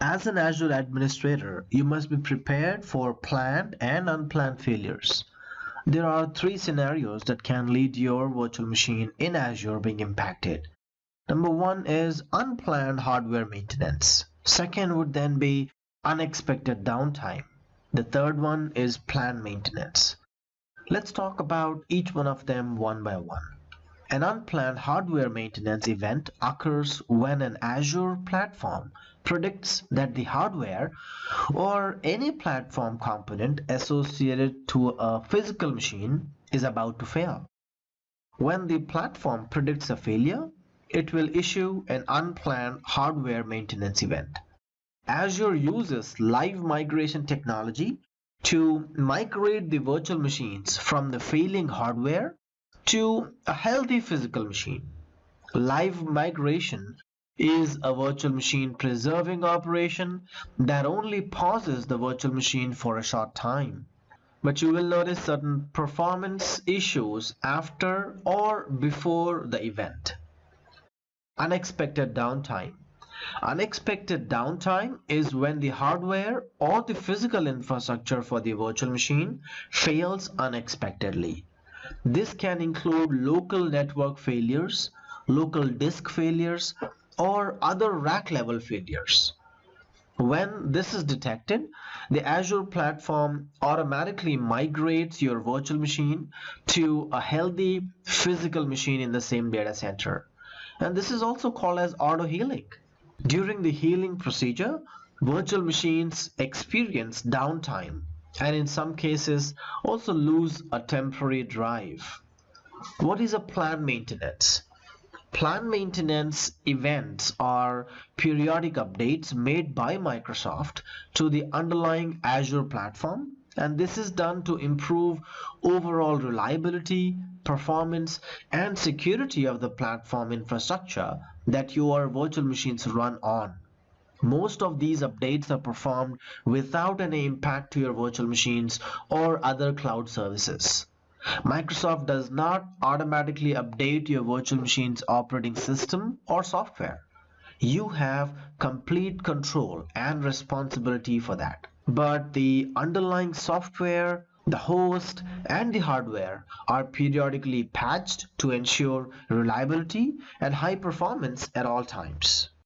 As an Azure administrator, you must be prepared for planned and unplanned failures. There are three scenarios that can lead your virtual machine in Azure being impacted. Number one is unplanned hardware maintenance. Second would then be unexpected downtime. The third one is planned maintenance. Let's talk about each one of them one by one. An unplanned hardware maintenance event occurs when an Azure platform predicts that the hardware or any platform component associated to a physical machine is about to fail. When the platform predicts a failure, it will issue an unplanned hardware maintenance event. Azure uses live migration technology to migrate the virtual machines from the failing hardware to a healthy physical machine. Live migration is a virtual machine preserving operation that only pauses the virtual machine for a short time. But you will notice certain performance issues after or before the event. Unexpected downtime. Unexpected downtime is when the hardware or the physical infrastructure for the virtual machine fails unexpectedly. This can include local network failures, local disk failures, or other rack level failures. When this is detected, the Azure platform automatically migrates your virtual machine to a healthy physical machine in the same data center. And this is also called as auto healing. During the healing procedure, virtual machines experience downtime and in some cases also lose a temporary drive. What is a planned maintenance? Planned maintenance events are periodic updates made by Microsoft to the underlying Azure platform, and this is done to improve overall reliability, performance, and security of the platform infrastructure that your virtual machines run on. Most of these updates are performed without any impact to your virtual machines or other cloud services. Microsoft does not automatically update your virtual machine's operating system or software. You have complete control and responsibility for that. But the underlying software, the host, and the hardware are periodically patched to ensure reliability and high performance at all times.